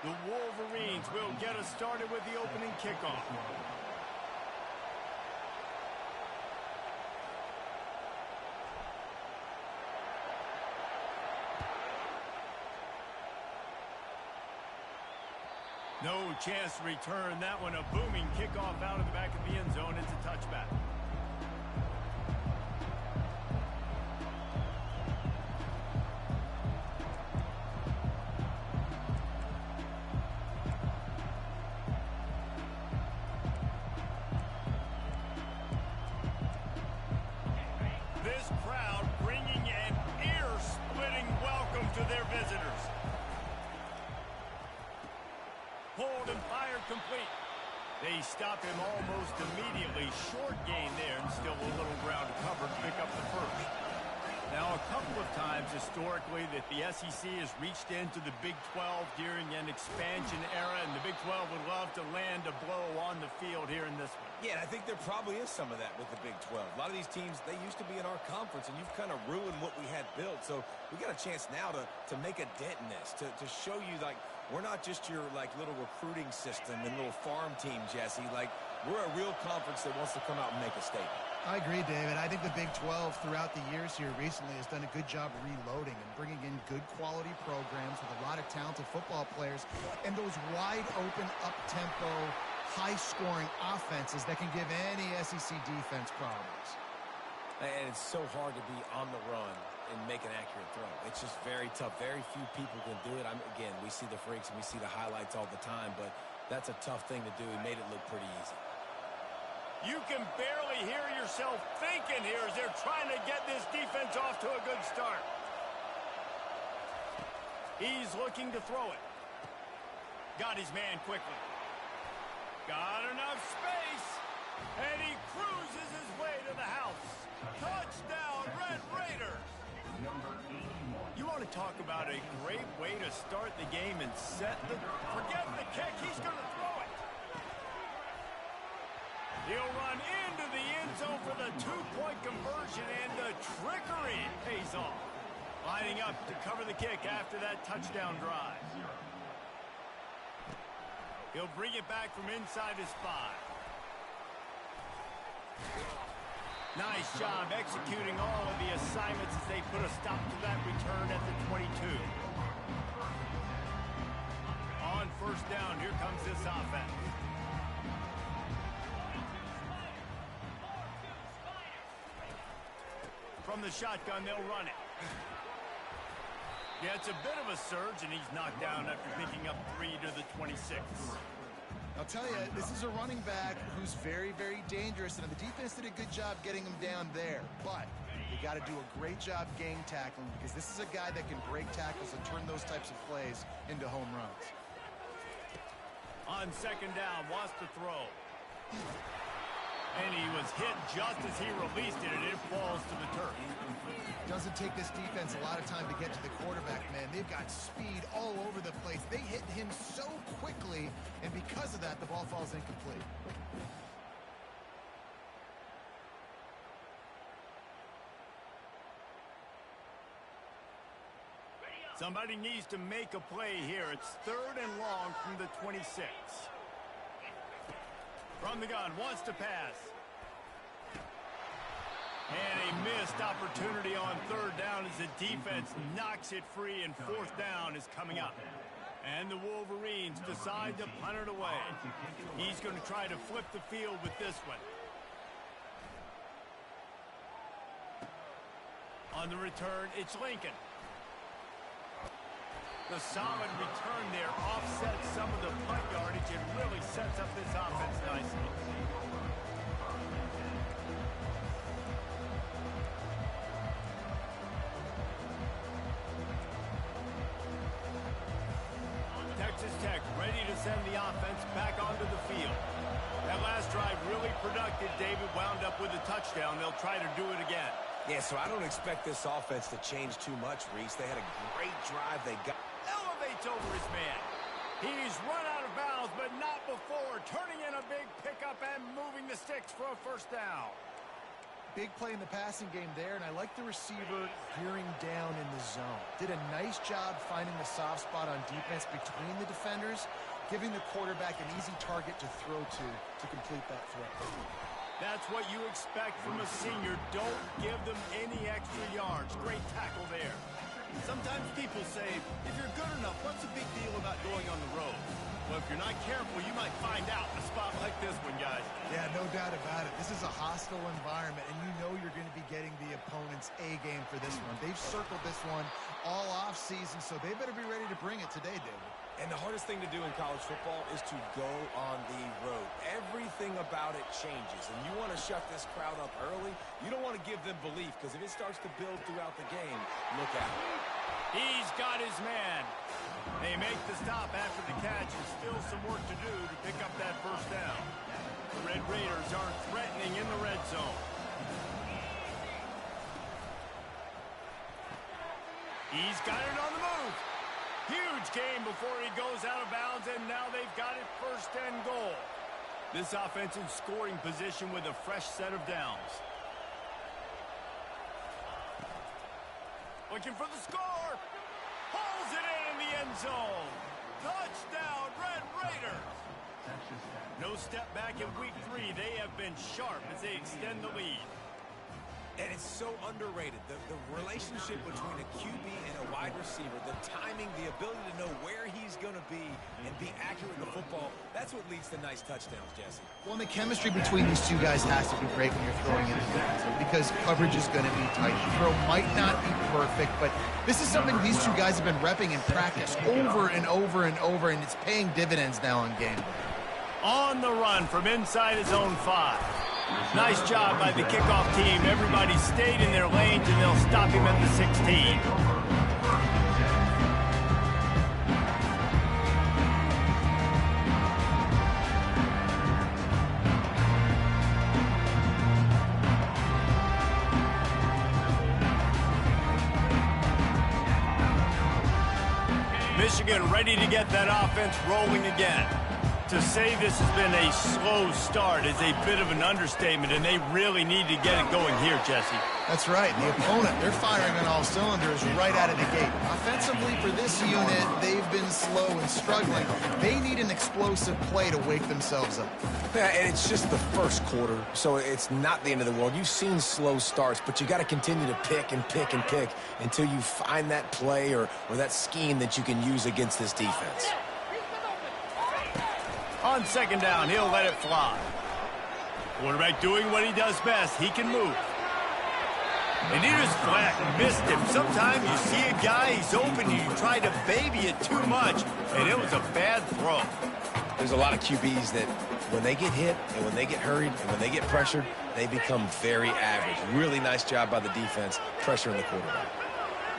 The Wolverines will get us started with the opening kickoff. No chance to return that one. A booming kickoff out of the back of the end zone. It's a touchback. This crowd bringing an ear-splitting welcome to their visitors. Hold and fire complete. They stop him almost immediately. Short gain there and still a little ground to cover to pick up the first. Now, a couple of times historically that the SEC has reached into the Big 12 during an expansion era, and the Big 12 would love to land a blow on the field here in this one. Yeah, and I think there probably is some of that with the Big 12. A lot of these teams, they used to be in our conference, and you've kind of ruined what we had built. So we got a chance now to make a dent in this, to show you, like, we're not just your, like, little recruiting system and little farm team, Jesse. Like, we're a real conference that wants to come out and make a statement. I agree, David. I think the Big 12 throughout the years here recently has done a good job reloading and bringing in good quality programs with a lot of talented football players and those wide open, up-tempo, high-scoring offenses that can give any SEC defense problems. And it's so hard to be on the run and make an accurate throw. It's just very tough. Very few people can do it. Again, we see the freaks and we see the highlights all the time, but that's a tough thing to do. He made it look pretty easy. You can barely hear yourself thinking here as they're trying to get this defense off to a good start. He's looking to throw it. Got his man quickly. Got enough space. And he cruises his way to the house. Touchdown, Red Raiders. You want to talk about a great way to start the game and set the... Forget the kick. He's going to throw it. He'll run into the end zone for the two-point conversion, and the trickery pays off. Lining up to cover the kick after that touchdown drive. He'll bring it back from inside his 5. Nice job executing all of the assignments as they put a stop to that return at the 22. On first down, here comes this offense. From the shotgun, they'll run it. Yeah, it's a bit of a surge, and he's knocked down after picking up 3 to the 26. I'll tell you, this is a running back who's very, very dangerous, and the defense did a good job getting him down there. But you got to do a great job gang tackling because this is a guy that can break tackles and turn those types of plays into home runs. On second down, wants to throw. And he was hit just as he released it, and it falls to the turf. Doesn't take this defense a lot of time to get to the quarterback, man. They've got speed all over the place. They hit him so quickly, and because of that, the ball falls incomplete. Somebody needs to make a play here. It's 3rd and long from the 26. From the gun, wants to pass. And a missed opportunity on 3rd down as the defense knocks it free, and 4th down is coming up. And the Wolverines decide to punt it away. He's going to try to flip the field with this one. On the return, it's Lincoln. The solid return there offsets some of the punt yardage and really sets up this offense nicely. Texas Tech ready to send the offense back onto the field. That last drive really productive. David wound up with a touchdown. They'll try to do it again. Yeah, so I don't expect this offense to change too much, Reese. They had a great drive. They got... Elevates over his man. He's run out of bounds, but not before. Turning in a big pickup and moving the sticks for a 1st down. big play in the passing game there, and I like the receiver gearing down in the zone. Did a nice job finding the soft spot on defense between the defenders, giving the quarterback an easy target to throw to complete that throw. That's what you expect from a senior. Don't give them any extra yards. Great tackle there. Sometimes people say, if you're good enough, what's the big deal about going on the road? Well, if you're not careful, you might find out in a spot like this one, guys. Yeah, no doubt about it. This is a hostile environment, and you know you're going to be getting the opponent's A game for this one. They've circled this one all off season, so they better be ready to bring it today, David. And the hardest thing to do in college football is to go on the road. Everything about it changes, and you want to shut this crowd up early. You don't want to give them belief, because if it starts to build throughout the game, look out. He's got his man. They make the stop after the catch, and still some work to do to pick up that first down. The Red Raiders aren't threatening in the red zone. He's got it on the move. Huge gain before he goes out of bounds, and now they've got it first and goal. This offense in scoring position with a fresh set of downs. Looking for the score. Pulls it in the end zone. Touchdown, Red Raiders. No step back in week 3. They have been sharp as they extend the lead. And it's so underrated. The relationship between a QB and a wide receiver, the timing, the ability to know where he's going to be and be accurate with the football, that's what leads to nice touchdowns, Jesse. Well, and the chemistry between these two guys has to be great when you're throwing in the end zone, because coverage is going to be tight. The throw might not be perfect, but this is something these two guys have been repping in practice over and over and over, and it's paying dividends now in game. On the run from inside his own 5. Nice job by the kickoff team. Everybody stayed in their lanes, and they'll stop him at the 16. Michigan ready to get that offense rolling again. To say this has been a slow start is a bit of an understatement, and they really need to get it going here, Jesse. That's right. The opponent, they're firing on all cylinders right out of the gate. Offensively, for this unit, they've been slow and struggling. They need an explosive play to wake themselves up. Yeah, and it's just the first quarter, so it's not the end of the world. You've seen slow starts, but you got to continue to pick and pick and pick until you find that play or that scheme that you can use against this defense. On second down, he'll let it fly. Quarterback doing what he does best. He can move. And he just flat missed him. Sometimes you see a guy, he's open, and you try to baby it too much, and it was a bad throw. There's a lot of QBs that when they get hit and when they get hurried and when they get pressured, they become very average. Really nice job by the defense pressuring the quarterback.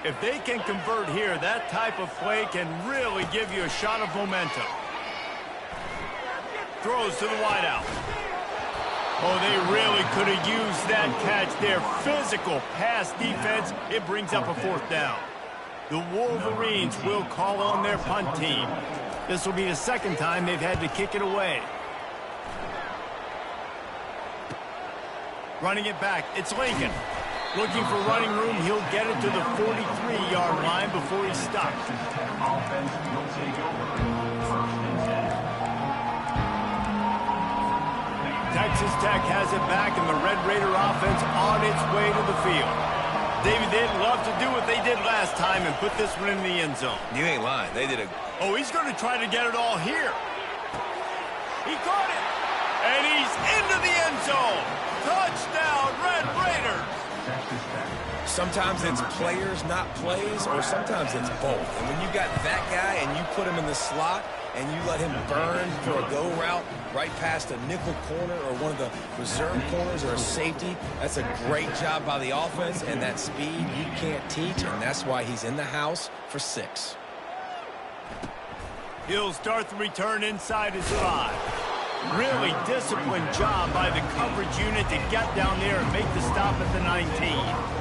If they can convert here, that type of play can really give you a shot of momentum. Throws to the wideout. Oh, they really could have used that catch there. Physical pass defense. It brings up a fourth down. The Wolverines will call on their punt team. This will be the second time they've had to kick it away. Running it back, it's Lincoln. Looking for running room, he'll get it to the 43-yard line before he stops. Texas Tech has it back, and the Red Raider offense on its way to the field. David, they'd love to do what they did last time and put this one in the end zone. You ain't lying. They did a... Oh, he's going to try to get it all here. He caught it, and he's into the end zone. Touchdown, Red Raiders. Sometimes it's players, not plays, or sometimes it's both. And when you got that guy and you put him in the slot and you let him burn for a go route right past a nickel corner or one of the reserve corners or a safety, that's a great job by the offense, and that speed you can't teach, and that's why he's in the house for 6. He'll start the return inside his 5. Really disciplined job by the coverage unit to get down there and make the stop at the 19.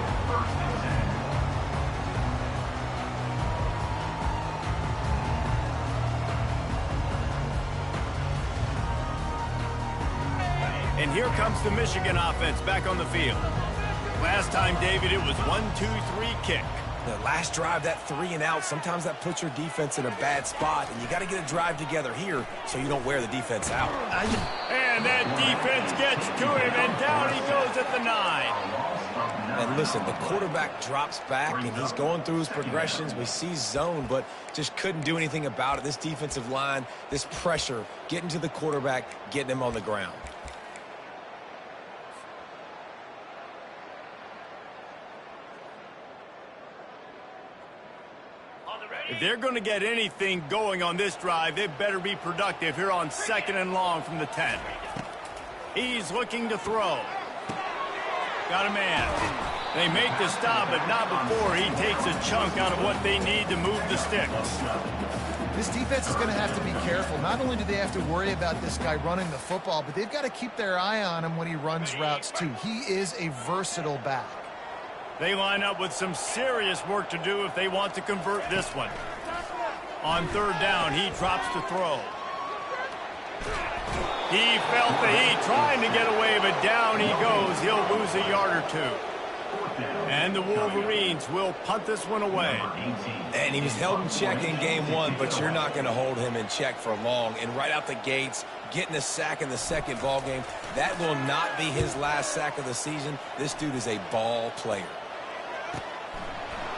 And here comes the Michigan offense back on the field. Last time, David, it was 1-2-3 kick. The last drive, that 3 and out, sometimes that puts your defense in a bad spot, and you got to get a drive together here so you don't wear the defense out. And that defense gets to him, and down he goes at the 9. And listen, the quarterback drops back, and he's going through his progressions. We see zone, but just couldn't do anything about it. This defensive line, this pressure, getting to the quarterback, getting him on the ground. If they're going to get anything going on this drive, they better be productive here on 2nd and long from the 10. He's looking to throw. Got a man. They make the stop, but not before he takes a chunk out of what they need to move the sticks. This defense is going to have to be careful. Not only do they have to worry about this guy running the football, but they've got to keep their eye on him when he runs routes, too. He is a versatile back. They line up with some serious work to do if they want to convert this one. On 3rd down, he drops to throw. He felt the heat trying to get away, but down he goes. He'll lose a yard or 2. And the Wolverines will punt this one away. And he was held in check in game 1, but you're not going to hold him in check for long. And right out the gates, getting a sack in the 2nd ball game, that will not be his last sack of the season. This dude is a ball player.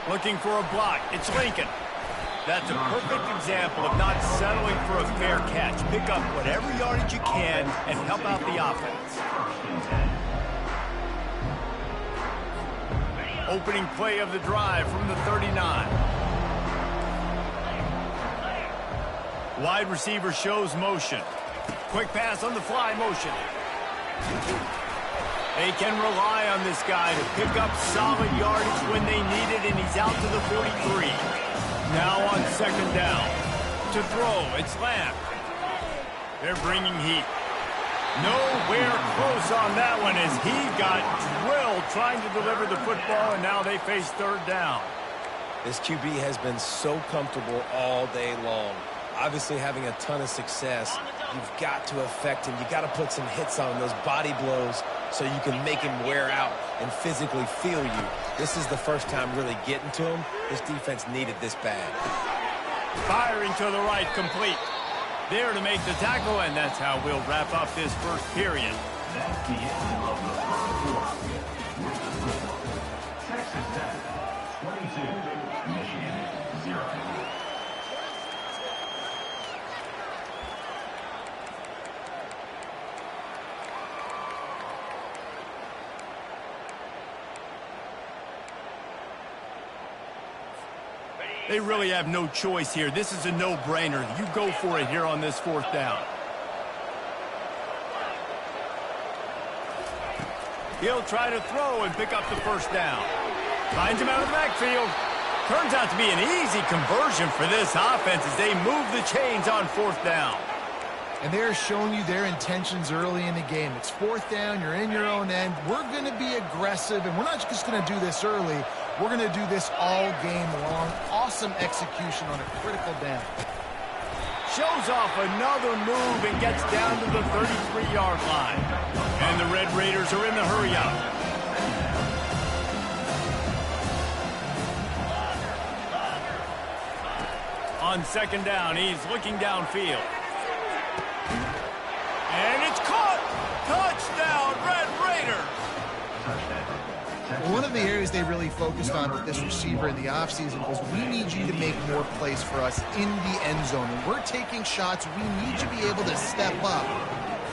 Looking for a block. It's Lincoln. That's a perfect example of not settling for a fair catch. Pick up whatever yardage you can and help out the offense. Opening play of the drive from the 39. Wide receiver shows motion. Quick pass on the fly motion. They can rely on this guy to pick up solid yardage when they need it, and he's out to the 43. Now on 2nd down. To throw, it's Lamb. They're bringing heat. Nowhere close on that one as he got drilled trying to deliver the football, and now they face 3rd down. This QB has been so comfortable all day long. Obviously having a ton of success. You've got to affect him. You've got to put some hits on him, those body blows, so you can make him wear out and physically feel you. This is the first time really getting to him. This defense needed this bad. Firing to the right, complete. There to make the tackle, and that's how we'll wrap up this first period. That's the end of the first quarter. Texas Tech, 22, Michigan, 0. They really have no choice here. This is a no-brainer. You go for it here on this 4th down. He'll try to throw and pick up the 1st down. Finds him out of the backfield. Turns out to be an easy conversion for this offense as they move the chains on 4th down. And they're showing you their intentions early in the game. It's 4th down, you're in your own end. We're going to be aggressive, and we're not just going to do this early. We're going to do this all game long. Awesome execution on a critical down. Shows off another move and gets down to the 33-yard line. And the Red Raiders are in the hurry-up. On 2nd down, he's looking downfield. And it's caught! Touchdown, Red Raiders! One of the areas they really focused on with this receiver in the offseason was we need you to make more plays for us in the end zone. When we're taking shots, we need you to be able to step up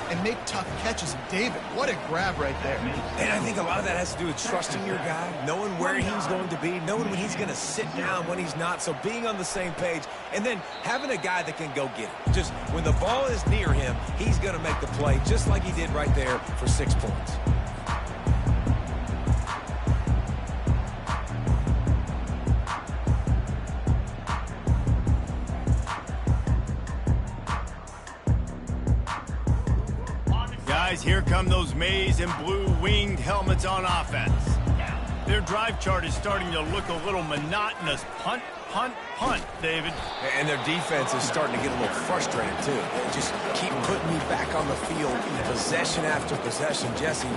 and make tough catches. And David, what a grab right there. And I think a lot of that has to do with trusting your guy, knowing where he's going to be, knowing when he's going to sit down, when he's not. So being on the same page, and then having a guy that can go get it. Just when the ball is near him, he's going to make the play, just like he did right there for 6 points. Guys, here come those maize and blue winged helmets on offense. Their drive chart is starting to look a little monotonous. Punt, punt, punt, David. And their defense is starting to get a little frustrated, too. They just keep putting me back on the field, possession after possession. Jesse,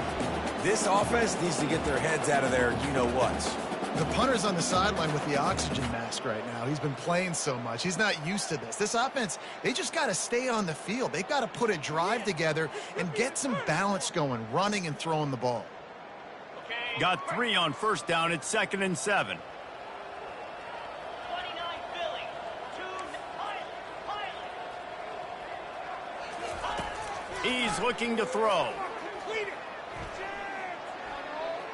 this offense needs to get their heads out of their you-know-whats. The punter's on the sideline with the oxygen mask right now. He's been playing so much. He's not used to this. This offense, they just got to stay on the field. They've got to put a drive together and get some balance going, running and throwing the ball. Got 3 on first down. It's 2nd and 7. He's looking to throw.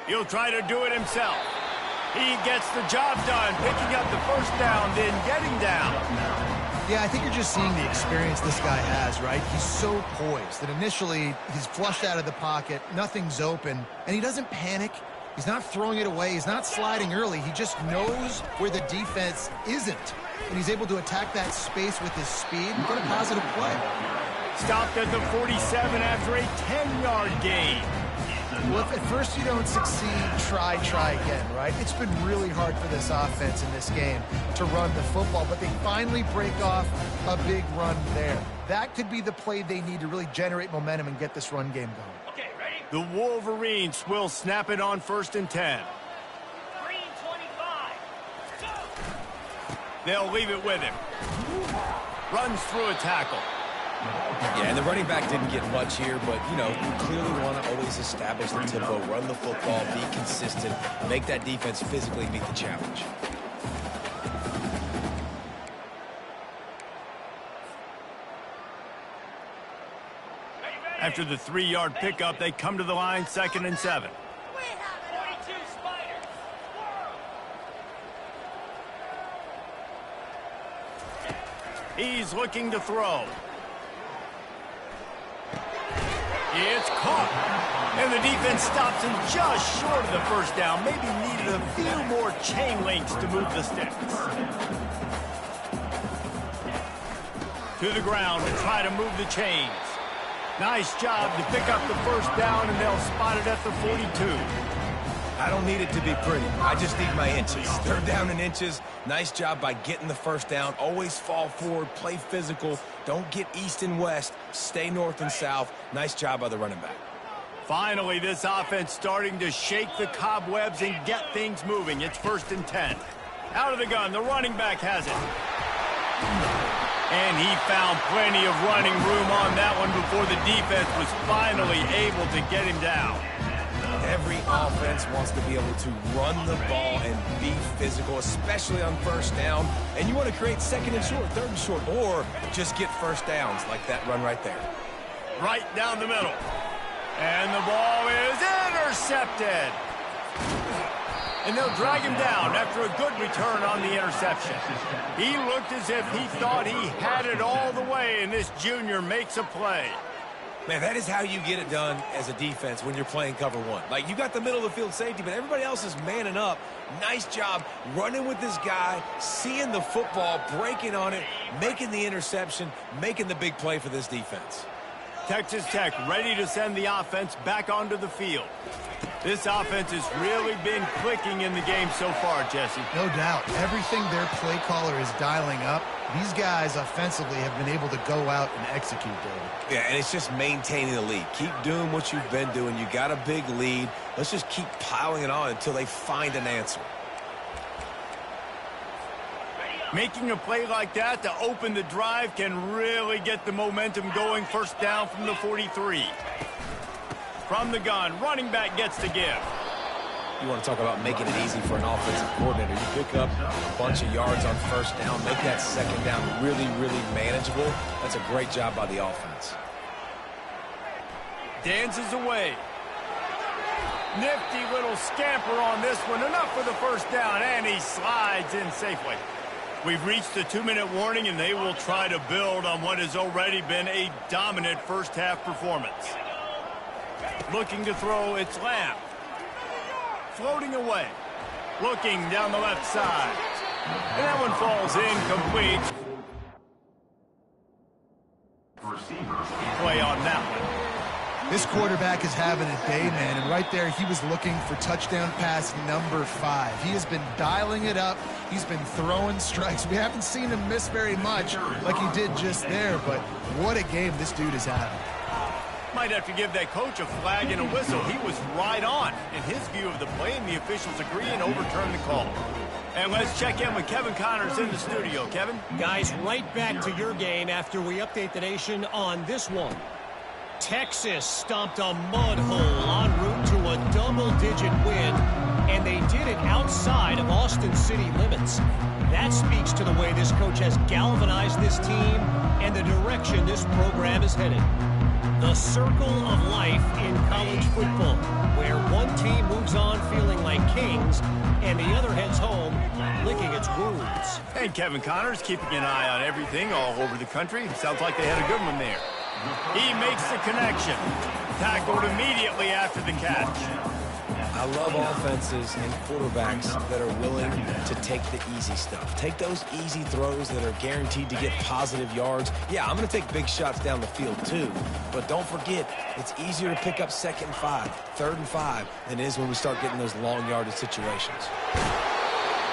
He'll try to do it himself. He gets the job done, picking up the first down, then getting down. Yeah, I think you're just seeing the experience this guy has, right? He's so poised that initially he's flushed out of the pocket, nothing's open, and he doesn't panic. He's not throwing it away. He's not sliding early. He just knows where the defense isn't, and he's able to attack that space with his speed and get a positive play. Stopped at the 47 after a 10-yard gain. Well, if at first you don't succeed, try again, right? It's been really hard for this offense in this game to run the football, but they finally break off a big run there. That could be the play they need to really generate momentum and get this run game going. Okay, ready? The Wolverines will snap it on 1st and 10. Green 25. Go! They'll leave it with him. Runs through a tackle. Yeah, and the running back didn't get much here, but, you know, you clearly want to always establish the tempo, run the football, be consistent, make that defense physically meet the challenge. After the 3-yard pickup, they come to the line, 2nd and 7. 42 Spiders. He's looking to throw. It's caught. And the defense stops him just short of the first down. Maybe needed a few more chain links to move the sticks. To the ground to try to move the chains. Nice job to pick up the first down, and they'll spot it at the 42. I don't need it to be pretty. I just need my inches. 3rd down in inches. Nice job by getting the first down. Always fall forward, play physical. Don't get east and west. Stay north and south. Nice job by the running back. Finally, this offense starting to shake the cobwebs and get things moving. It's 1st and 10. Out of the gun, the running back has it. And he found plenty of running room on that one before the defense was finally able to get him down. Every offense wants to be able to run the ball and be physical, especially on first down. And you want to create 2nd and short, 3rd and short, or just get first downs like that run right there. Right down the middle. And the ball is intercepted. And they'll drag him down after a good return on the interception. He looked as if he thought he had it all the way, and this junior makes a play. Man, that is how you get it done as a defense when you're playing cover 1. Like, you got the middle of the field safety, but everybody else is manning up. Nice job running with this guy, seeing the football, breaking on it, making the interception, making the big play for this defense. Texas Tech ready to send the offense back onto the field. This offense has really been clicking in the game so far, Jesse. No doubt. Everything their play caller is dialing up, these guys offensively have been able to go out and execute, David. Yeah, and it's just maintaining the lead. Keep doing what you've been doing. You got a big lead. Let's just keep piling it on until they find an answer. Making a play like that to open the drive can really get the momentum going. First down from the 43. From the gun, running back gets to give. You want to talk about making it easy for an offensive coordinator. You pick up a bunch of yards on first down, make that 2nd down really, really manageable. That's a great job by the offense. Dances away. Nifty little scamper on this one. Enough for the first down, and he slides in safely. We've reached the 2-minute warning, and they will try to build on what has already been a dominant first-half performance. Looking to throw, it's Lamb. Floating away. Looking down the left side. And that one falls incomplete. Receivers. Play on that one. This quarterback is having a day, man, and right there he was looking for touchdown pass number 5. He has been dialing it up. He's been throwing strikes. We haven't seen him miss very much like he did just there, but what a game this dude is having. Might have to give that coach a flag and a whistle. He was right on in his view of the play, and the officials agree and overturn the call. And let's check in with Kevin Connors in the studio. Kevin? Guys, right back to your game after we update the nation on this one. Texas stomped a mud hole en route to a double-digit win, and they did it outside of Austin city limits. That speaks to the way this coach has galvanized this team and the direction this program is headed. The circle of life in college football, where one team moves on feeling like kings and the other heads home licking its wounds. And Kevin Connors keeping an eye on everything all over the country. Sounds like they had a good one there. He makes the connection. Tackled immediately after the catch. I love offenses and quarterbacks that are willing to take the easy stuff. Take those easy throws that are guaranteed to get positive yards. Yeah, I'm going to take big shots down the field too, but don't forget, it's easier to pick up 2nd and 5, 3rd and 5 than it is when we start getting those long yardage situations.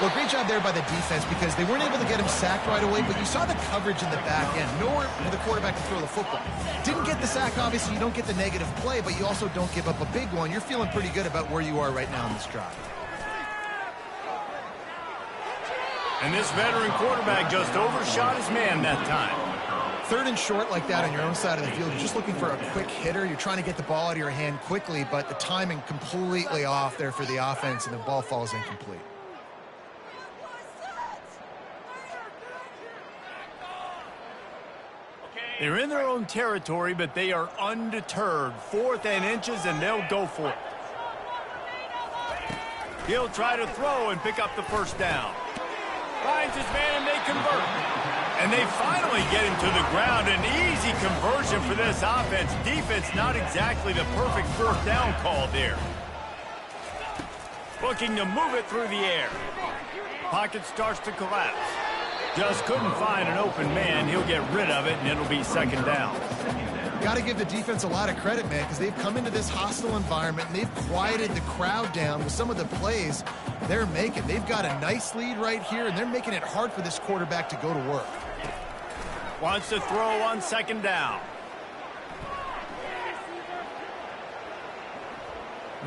Well, great job there by the defense because they weren't able to get him sacked right away, but you saw the coverage in the back end. Nowhere for the quarterback to throw the football. Didn't get the sack, obviously. You don't get the negative play, but you also don't give up a big one. You're feeling pretty good about where you are right now in this drive. And this veteran quarterback just overshot his man that time. 3rd and short like that on your own side of the field. You're just looking for a quick hitter. You're trying to get the ball out of your hand quickly, but the timing completely off there for the offense, and the ball falls incomplete. They're in their own territory, but they are undeterred. 4th and inches, and they'll go for it. He'll try to throw and pick up the 1st down. Finds his man, and they convert. And they finally get him to the ground. An easy conversion for this offense. Defense, not exactly the perfect 4th down call there. Looking to move it through the air. Pocket starts to collapse. Just couldn't find an open man. He'll get rid of it, and it'll be 2nd down. Got to give the defense a lot of credit, man, because they've come into this hostile environment, and they've quieted the crowd down with some of the plays they're making. They've got a nice lead right here, and they're making it hard for this quarterback to go to work. Wants to throw on 2nd down.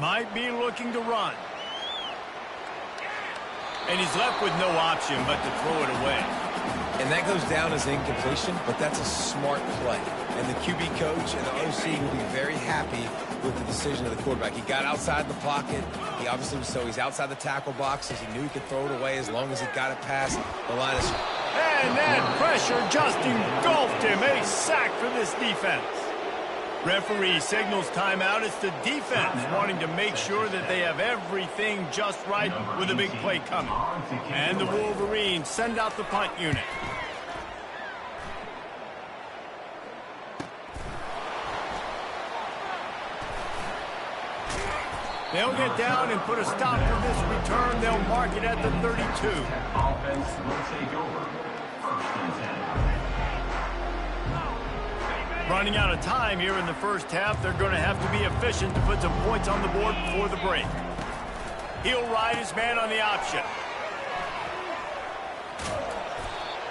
Might be looking to run. And he's left with no option but to throw it away. And that goes down as incompletion, but that's a smart play. And the QB coach and the OC will be very happy with the decision of the quarterback. He got outside the pocket. He obviously was, so he's outside the tackle boxes. He knew he could throw it away as long as he got it past the line of scrimmage. And that pressure just engulfed him. A sack for this defense. Referee signals timeout. It's the defense wanting to make sure that they have everything just right with a big play coming. And the Wolverines send out the punt unit. They'll get down and put a stop to this return. They'll mark it at the 32. Offense will take over. 1st and 10. Running out of time here in the 1st half. They're going to have to be efficient to put some points on the board before the break. He'll ride his man on the option.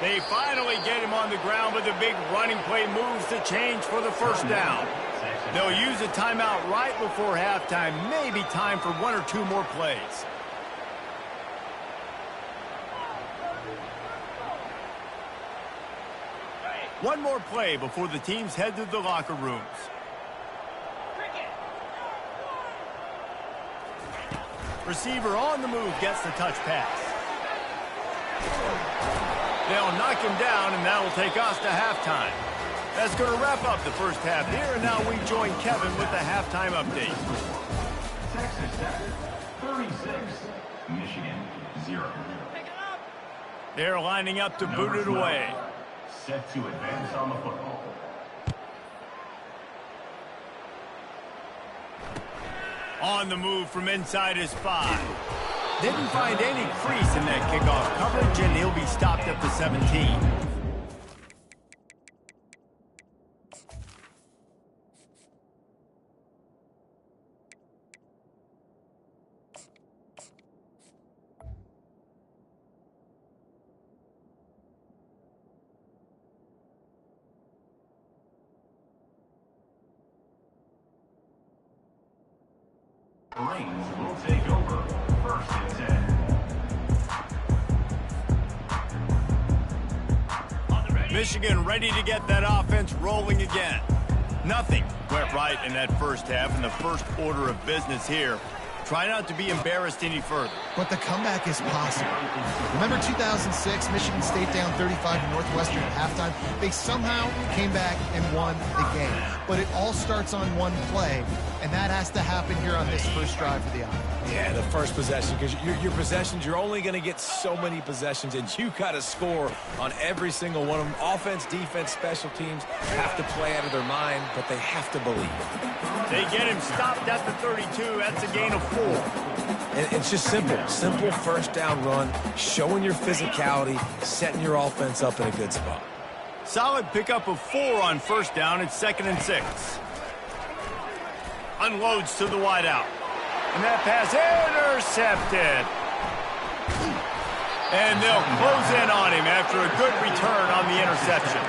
They finally get him on the ground, but the big running play moves the change for the 1st down. They'll use a timeout right before halftime. Maybe time for 1 or 2 more plays. One more play before the teams head to the locker rooms. Receiver on the move gets the touch pass. They'll knock him down, and that'll take us to halftime. That's going to wrap up the 1st half here, and now we join Kevin with the halftime update. Texas Tech, 36. Michigan, 0. They're lining up to boot it away. Set to advance on the football. On the move from inside his 5. Didn't find any crease in that kickoff coverage, and he'll be stopped at the 17. Marines will take over 1st and 10. Michigan ready to get that offense rolling again. Nothing went right in that first half, and the first order of business here. Try not to be embarrassed any further. But the comeback is possible. Remember 2006, Michigan State down 35 to Northwestern at halftime? They somehow came back and won the game. But it all starts on one play, and that has to happen here on this first drive for the offense. Yeah, the first possession, because your possessions, you're only going to get so many possessions, and you got to score on every single one of them. Offense, defense, special teams have to play out of their mind, but they have to believe. They get him stopped at the 32. That's a gain of 4. And it's just simple first down run, showing your physicality, setting your offense up in a good spot. Solid pickup of 4 on first down. It's 2nd and 6. Unloads to the wideout. And that pass intercepted. And they'll close in on him after a good return on the interception.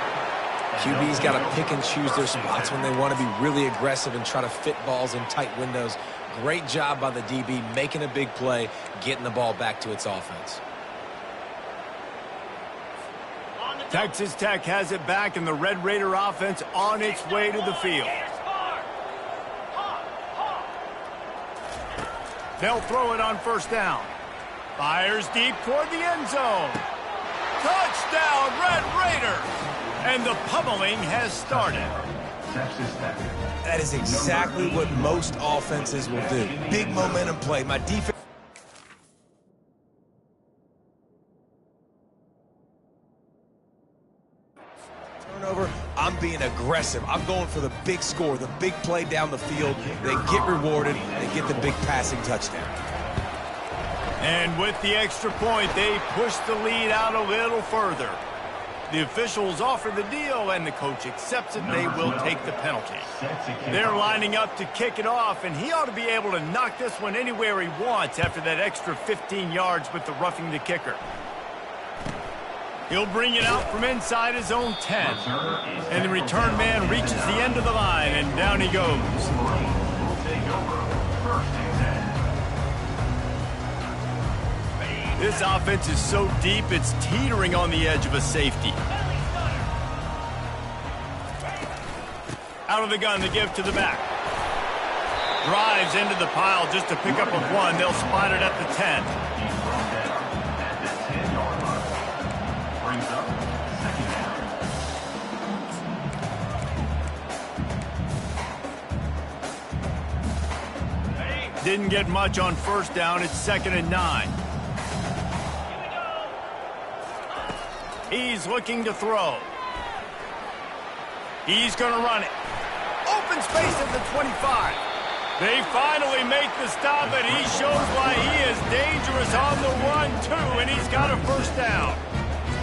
QB's got to pick and choose their spots when they want to be really aggressive and try to fit balls in tight windows. Great job by the DB making a big play, getting the ball back to its offense. Texas Tech has it back, and the Red Raider offense on its way to the field. They'll throw it on first down. Fires deep toward the end zone. Touchdown, Red Raiders! And the pummeling has started. That is exactly what most offenses will do. Big momentum play. My defense. Turnover, I'm being aggressive. I'm going for the big score, the big play down the field. They get rewarded. They get the big passing touchdown. And with the extra point, they push the lead out a little further. The officials offer the deal, and the coach accepts it. They will take the penalty. They're lining up to kick it off, and he ought to be able to knock this one anywhere he wants after that extra 15 yards with the roughing the kicker. He'll bring it out from inside his own 10. And the return man reaches the end of the line, and down he goes. This offense is so deep, it's teetering on the edge of a safety. Out of the gun, the give to the back. Drives into the pile just to pick up a 1. They'll spot it at the 10. Didn't get much on first down. It's 2nd and 9. He's looking to throw. He's going to run it. Open space at the 25. They finally make the stop, and he shows why he is dangerous on the run, too, and he's got a first down.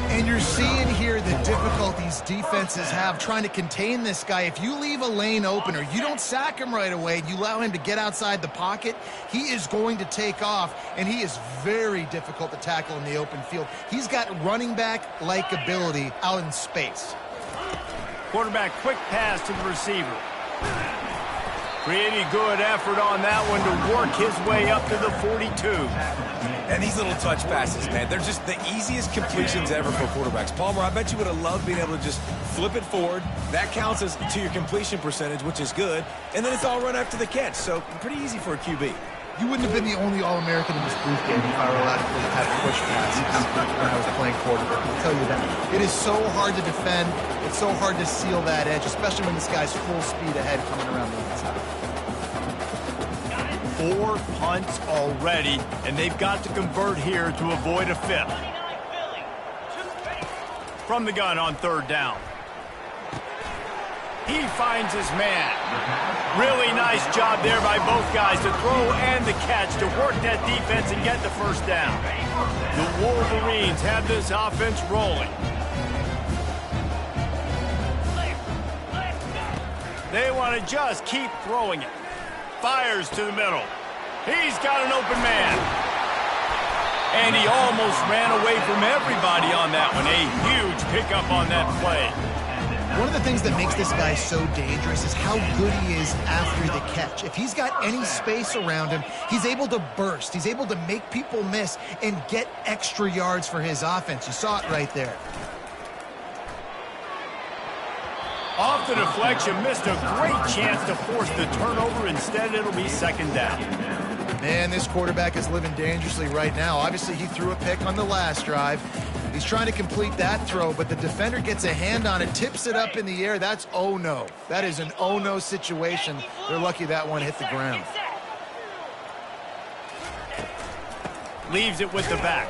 And you're seeing here the difficulties defenses have trying to contain this guy. If you leave a lane open or you don't sack him right away and you allow him to get outside the pocket, he is going to take off, and he is very difficult to tackle in the open field. He's got running back-like ability out in space. Quarterback quick pass to the receiver. Pretty good effort on that one to work his way up to the 42. And these little touch passes, man, they're just the easiest completions ever for quarterbacks. Palmer, I bet you would have loved being able to just flip it forward. That counts as to your completion percentage, which is good. And then it's all run after the catch, so pretty easy for a QB. You wouldn't have been the only All-American in this booth game if I were allowed to have push passes when I was playing quarterback. I'll tell you that. It is so hard to defend. It's so hard to seal that edge, especially when this guy's full speed ahead coming around the inside. 4 punts already, and they've got to convert here to avoid a 5th. From the gun on 3rd down. He finds his man. Really nice job there by both guys to throw and the catch to work that defense and get the first down. The Wolverines have this offense rolling. They want to just keep throwing it. Fires to the middle. He's got an open man. And he almost ran away from everybody on that one. A huge pickup on that play. One of the things that makes this guy so dangerous is how good he is after the catch. If he's got any space around him, he's able to burst. He's able to make people miss and get extra yards for his offense. You saw it right there. Off the deflection, missed a great chance to force the turnover. Instead, it'll be second down. Man, this quarterback is living dangerously right now. Obviously, he threw a pick on the last drive. He's trying to complete that throw, but the defender gets a hand on it, tips it up in the air. That's oh-no. That is an oh-no situation. They're lucky that one hit the ground. Leaves it with the back.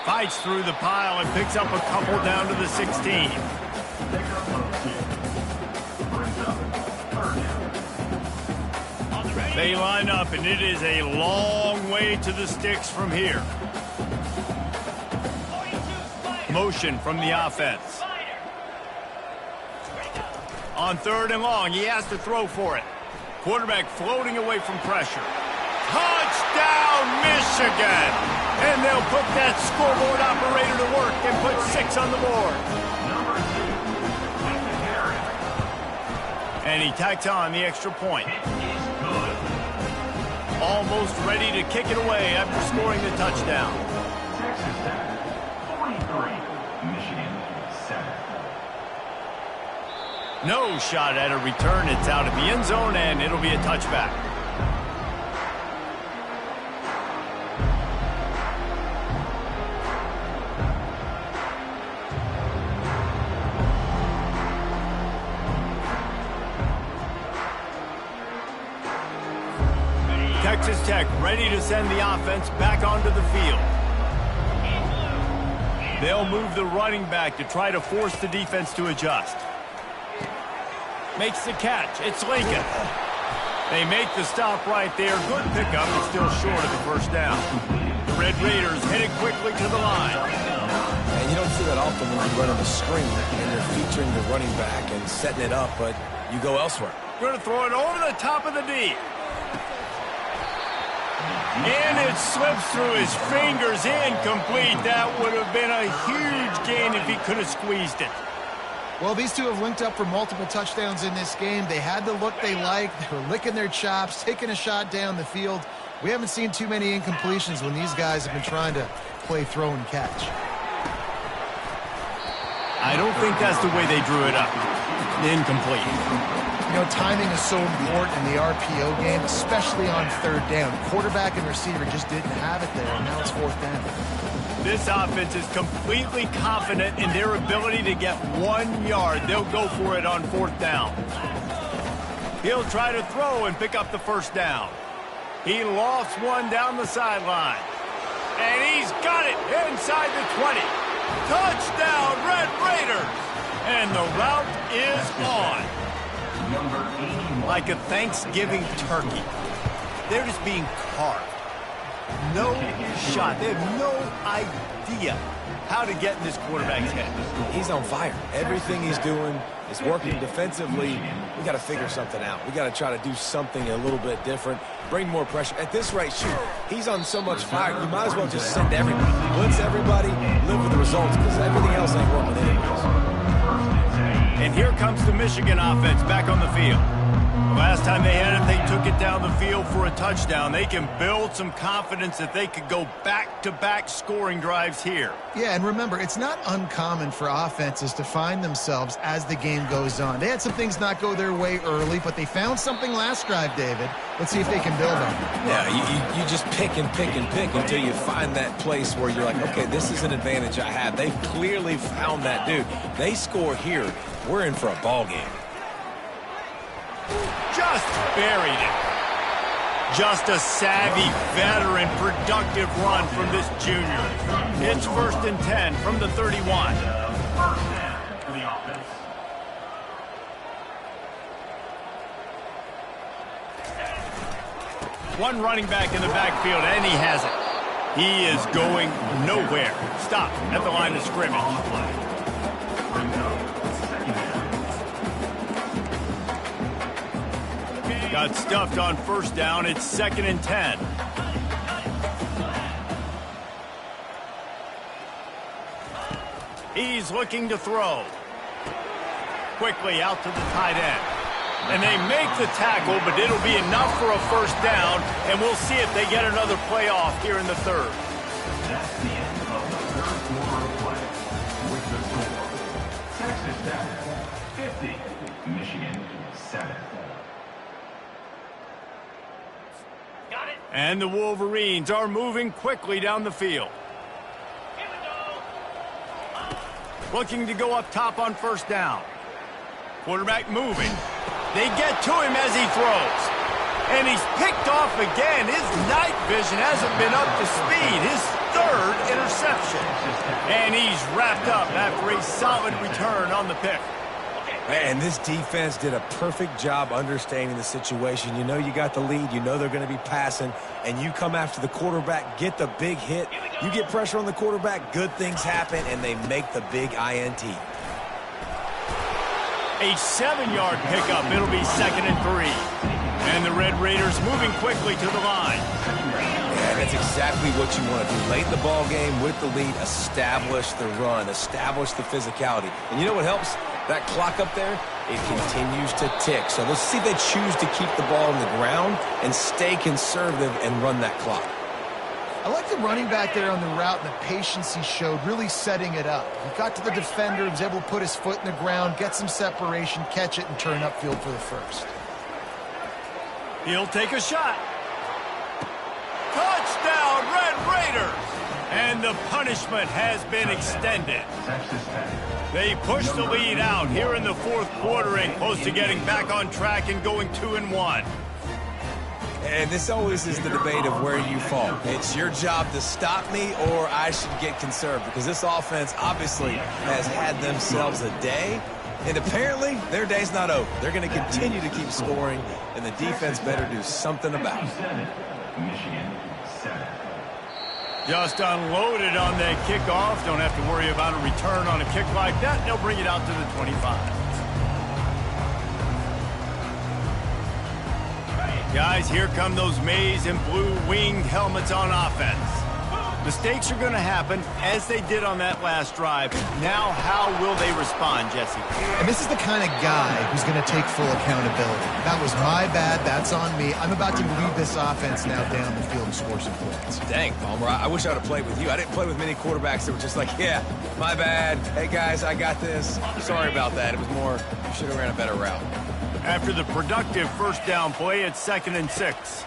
Fights through the pile and picks up a couple down to the 16. They line up, and it is a long way to the sticks from here. Motion from the offense. On 3rd and long, he has to throw for it. Quarterback floating away from pressure. Touchdown, Michigan! And they'll put that scoreboard operator to work and put 6 on the board. And he tacks on the extra point. Almost ready to kick it away after scoring the touchdown. Texas Tech, 43, Michigan 7. No shot at a return. It's out of the end zone, and it'll be a touchback. Texas Tech ready to send the offense back onto the field. They'll move the running back to try to force the defense to adjust. Makes the catch. It's Lincoln. They make the stop right there. Good pickup, but still short of the first down. The Red Raiders headed quickly to the line. And you don't see that often when you run on the screen and you're featuring the running back and setting it up, but you go elsewhere. Going to throw it over the top of the D. And it slips through his fingers, incomplete. That would have been a huge gain if he could have squeezed it. Well, these two have linked up for multiple touchdowns in this game. They had the look they liked. They were licking their chops, taking a shot down the field. We haven't seen too many incompletions when these guys have been trying to play throw and catch. I don't think that's the way they drew it up. Incomplete. You know, timing is so important in the RPO game, especially on 3rd down. Quarterback and receiver just didn't have it there, and now it's 4th down. This offense is completely confident in their ability to get 1 yard. They'll go for it on 4th down. He'll try to throw and pick up the first down. He lofts one down the sideline. And he's got it inside the 20. Touchdown, Red Raiders! And the route is on. Like a Thanksgiving turkey. They're just being carved. No shot. They have no idea how to get in this quarterback's head. He's on fire. Everything he's doing is working defensively. We got to figure something out. We got to try to do something a little bit different. Bring more pressure. At this rate, shoot, he's on so much fire. You might as well just send everybody. Blitz everybody, live with the results, because everything else ain't working anyways. And here comes the Michigan offense back on the field. Last time they had it, they took it down the field for a touchdown. They can build some confidence that they could go back-to-back scoring drives here. Yeah, and remember, it's not uncommon for offenses to find themselves as the game goes on. They had some things not go their way early, but they found something last drive, David. Let's see if they can build on it. Yeah, you just pick and pick and pick until you find that place where you're like, okay, this is an advantage I have. They've clearly found that dude. They score here, we're in for a ball game. Just buried it. Just a savvy, veteran, productive run from this junior. It's 1st and 10 from the 31. One running back in the backfield, and he has it. He is going nowhere. Stop at the line of scrimmage. Got stuffed on 1st down. It's 2nd and 10. He's looking to throw. quickly out to the tight end. And they make the tackle, but it'll be enough for a first down, and we'll see if they get another play off here in the third. That's the end of the third quarter of play. With the score, Texas Tech 50, Michigan 7. Got it. And the Wolverines are moving quickly down the field. Here we go. Looking to go up top on first down. Quarterback moving. They get to him as he throws. And he's picked off again. His night vision hasn't been up to speed. His third interception. And he's wrapped up after a solid return on the pick. Man, this defense did a perfect job understanding the situation. You know you got the lead. You know they're going to be passing. And you come after the quarterback, get the big hit. You get pressure on the quarterback, good things happen, and they make the big INT. A 7-yard pickup. It'll be 2nd and 3. And the Red Raiders moving quickly to the line. Yeah, that's exactly what you want to do. Late in the ball game with the lead, establish the run, establish the physicality. And you know what helps? That clock up there, it continues to tick. So let's see if they choose to keep the ball on the ground and stay conservative and run that clock. I like the running back there on the route and the patience he showed, really setting it up. He got to the defender, was able to put his foot in the ground, get some separation, catch it, and turn upfield for the first. He'll take a shot. Touchdown, Red Raiders! And the punishment has been extended. They push the lead out here in the fourth quarter and close to getting back on track and going 2-1. And this always is the debate of where you fall. It's your job to stop me or I should get conservative, because this offense obviously has had themselves a day, and apparently their day's not over. They're going to continue to keep scoring, and the defense better do something about it. Michigan 7. Just unloaded on that kickoff. Don't have to worry about a return on a kick like that. They'll bring it out to the 25. Guys, here come those maize and blue winged helmets on offense. Mistakes are going to happen, as they did on that last drive. Now, how will they respond, Jesse? And this is the kind of guy who's going to take full accountability. That was my bad. That's on me. I'm about to lead this offense now down the field and score some points. Dang, Palmer, I wish I would have played with you. I didn't play with many quarterbacks that were just like, yeah, my bad. Hey, guys, I got this. Sorry about that. It was more, you should have ran a better route. After the productive first down play, it's 2nd and 6.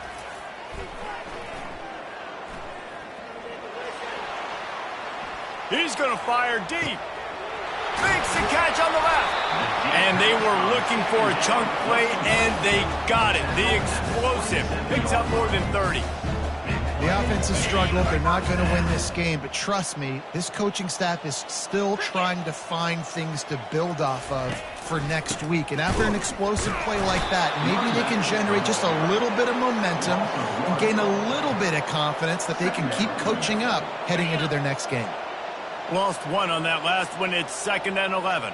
He's going to fire deep. Makes the catch on the left. And they were looking for a chunk play, and they got it. The explosive picks up more than 30. The offense has struggled. They're not going to win this game, but trust me, this coaching staff is still trying to find things to build off of for next week. And after an explosive play like that, maybe they can generate just a little bit of momentum and gain a little bit of confidence that they can keep coaching up heading into their next game. Lost one on that last one. It's 2nd and 11.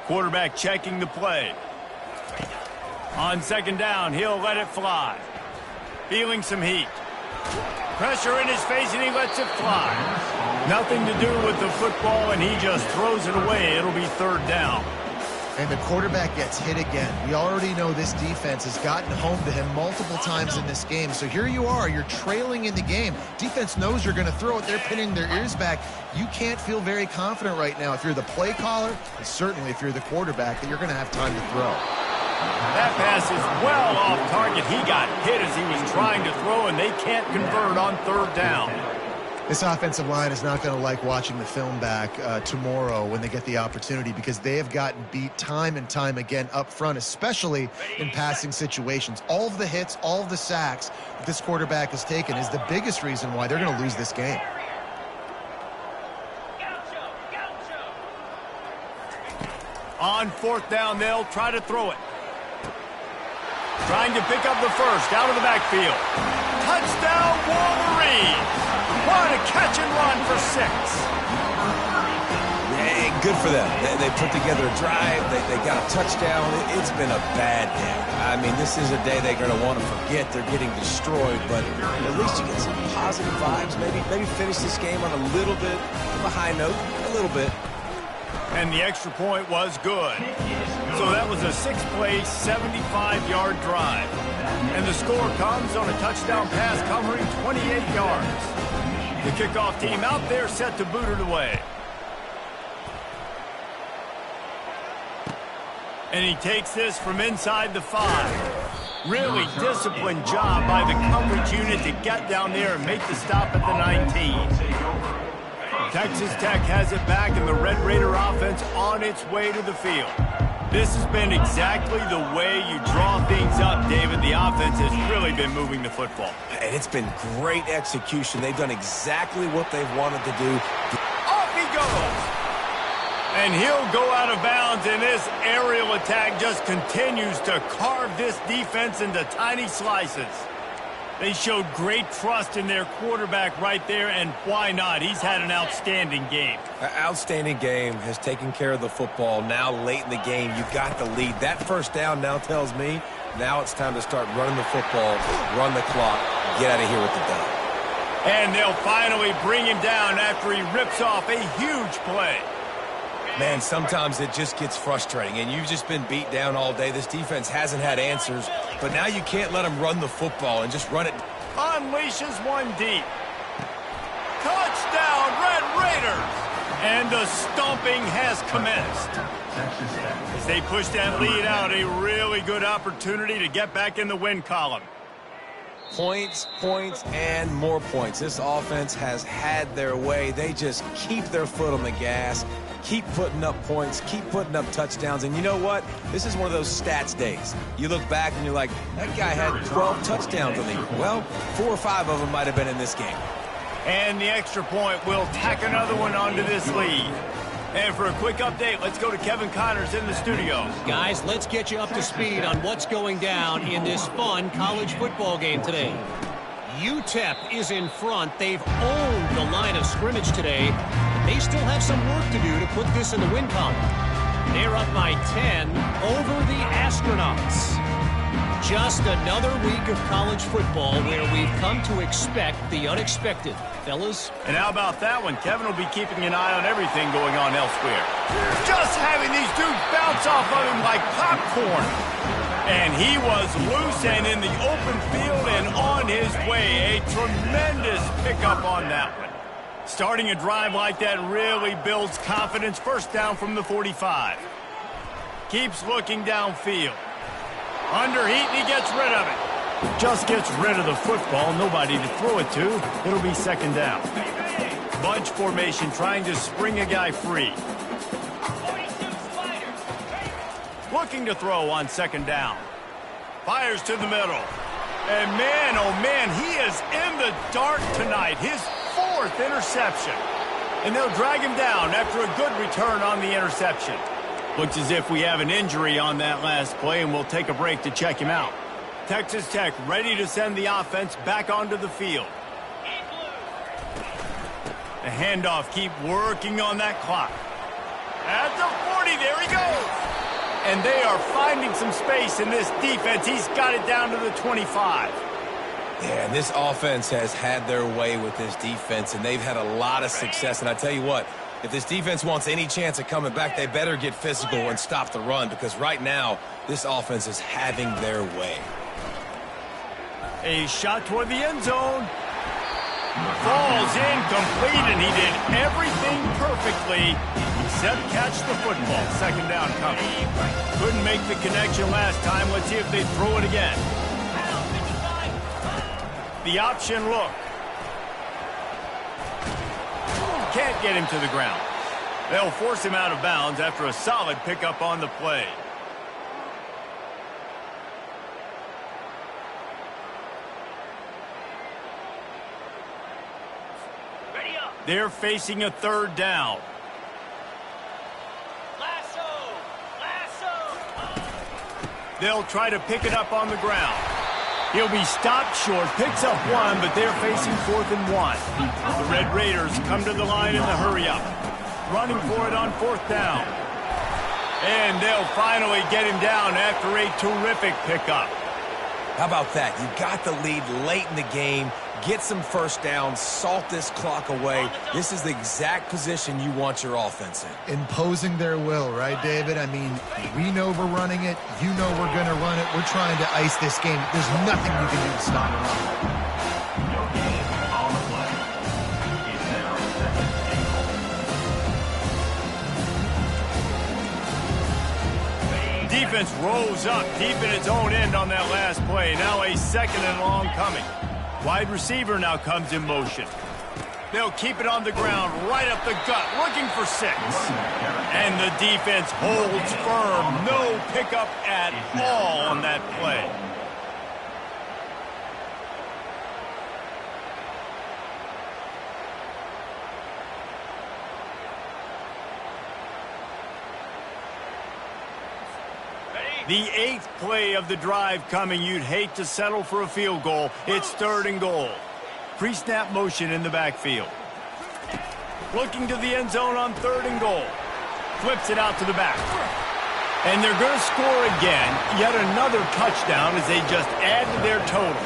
Quarterback checking the play. On 2nd down, he'll let it fly. Feeling some heat. Pressure in his face, and he lets it fly. Nothing to do with the football, and he just throws it away. It'll be 3rd down. And the quarterback gets hit again. We already know this defense has gotten home to him multiple times in this game. So here you are, you're trailing in the game. Defense knows you're going to throw it. They're pinning their ears back. You can't feel very confident right now if you're the play caller, and certainly if you're the quarterback, that you're going to have time to throw. That pass is well off target. He got hit as he was trying to throw, and they can't convert on 3rd down. This offensive line is not going to like watching the film back tomorrow when they get the opportunity, because they have gotten beat time and time again up front, especially in passing situations. All of the hits, all of the sacks that this quarterback has taken is the biggest reason why they're going to lose this game. On 4th down, they'll try to throw it. Trying to pick up the first out of the backfield. Touchdown, Wolverines! What a catch and run for 6. Hey, good for them. They put together a drive. They got a touchdown. It's been a bad day. I mean, this is a day they're going to want to forget. They're getting destroyed, but at least you get some positive vibes. Maybe finish this game on a little bit of a high note, a little bit. And the extra point was good. So that was a 6-play, 75-yard drive. And the score comes on a touchdown pass covering 28 yards. The kickoff team out there set to boot it away. And he takes this from inside the 5. Really disciplined job by the coverage unit to get down there and make the stop at the 19. Texas Tech has it back, and the Red Raider offense on its way to the field. This has been exactly the way you draw things up, David. The offense has really been moving the football. And it's been great execution. They've done exactly what they've wanted to do. Off he goes! And he'll go out of bounds, and this aerial attack just continues to carve this defense into tiny slices. They showed great trust in their quarterback right there, and why not? He's had an outstanding game. An outstanding game, has taken care of the football. Now late in the game, you've got the lead. That first down now tells me now it's time to start running the football, run the clock, get out of here with the dub. And they'll finally bring him down after he rips off a huge play. Man, sometimes it just gets frustrating, and you've just been beat down all day. This defense hasn't had answers, but now you can't let them run the football and just run it. Unleashes one deep. Touchdown, Red Raiders! And the stomping has commenced. As they push that lead out, a really good opportunity to get back in the win column. Points, points, and more points. This offense has had their way. They just keep their foot on the gas, keep putting up points, keep putting up touchdowns. And you know what? This is one of those stats days. You look back and you're like, that guy had 12 touchdowns in the league. Well, 4 or 5 of them might have been in this game. And the extra point will tack another one onto this lead. And for a quick update, let's go to Kevin Connors in the studio. Guys, let's get you up to speed on what's going down in this fun college football game today. UTEP is in front. They've owned the line of scrimmage today. They still have some work to do to put this in the win column. They're up by 10 over the Astronauts. Just another week of college football where we've come to expect the unexpected. Fellas? And how about that one? Kevin will be keeping an eye on everything going on elsewhere. Just having these dudes bounce off of him like popcorn. And he was loose and in the open field and on his way. A tremendous pickup on that one. Starting a drive like that really builds confidence. First down from the 45. Keeps looking downfield. Under heat, and he gets rid of it. Just gets rid of the football. Nobody to throw it to. It'll be second down. Bunch formation trying to spring a guy free. Looking to throw on second down. Fires to the middle. And man, oh man, he is in the dark tonight. His 4th interception. And they'll drag him down after a good return on the interception. Looks as if we have an injury on that last play, and we'll take a break to check him out. Texas Tech ready to send the offense back onto the field. The handoff, keep working on that clock. At the 40, there he goes. And they are finding some space in this defense. He's got it down to the 25. Yeah, and this offense has had their way with this defense, and they've had a lot of success. And I tell you what, if this defense wants any chance of coming back, they better get physical and stop the run, because right now, this offense is having their way. A shot toward the end zone. Falls incomplete, and he did everything perfectly except catch the football. Second down coming. Couldn't make the connection last time. Let's see if they throw it again. The option look. Can't get him to the ground. They'll force him out of bounds after a solid pickup on the play. They're facing a third down. They'll try to pick it up on the ground. He'll be stopped short, picks up one, but they're facing 4th and 1. The Red Raiders come to the line in the hurry-up. Running for it on 4th down. And they'll finally get him down after a terrific pickup. How about that? You got the lead late in the game. Get some first downs, salt this clock away. This is the exact position you want your offense in. Imposing their will, right, David? I mean, we know we're running it. You know we're going to run it. We're trying to ice this game. There's nothing you can do to stop it. Your game on the play. It's now second and goal. Defense rose up deep in its own end on that last play. Now a second and long coming. Wide receiver now comes in motion. They'll keep it on the ground, right up the gut, looking for 6. And the defense holds firm. No pickup at all on that play. The 8th play of the drive coming. You'd hate to settle for a field goal. It's 3rd and goal. Pre-snap motion in the backfield. Looking to the end zone on 3rd and goal. Flips it out to the back. And they're going to score again. Yet another touchdown as they just add to their total.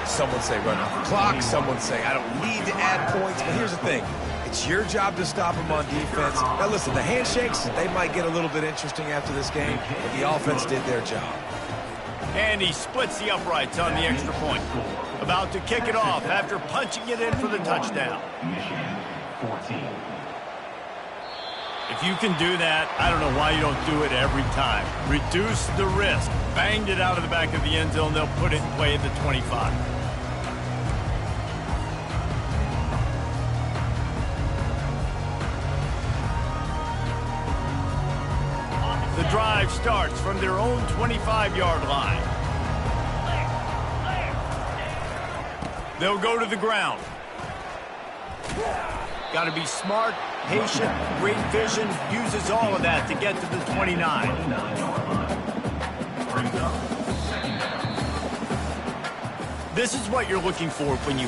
Some would say run off the clock. Some would say I don't need to add points. But here's the thing. It's your job to stop them on defense. Now, listen, the handshakes, they might get a little bit interesting after this game, but the offense did their job. And he splits the uprights on the extra point. About to kick it off after punching it in for the touchdown. Michigan, 14. If you can do that, I don't know why you don't do it every time. Reduce the risk. Banged it out of the back of the end zone. They'll put it in play at the 25. The drive starts from their own 25-yard line. They'll go to the ground. Got to be smart, patient, great vision, uses all of that to get to the 29. This is what you're looking for when you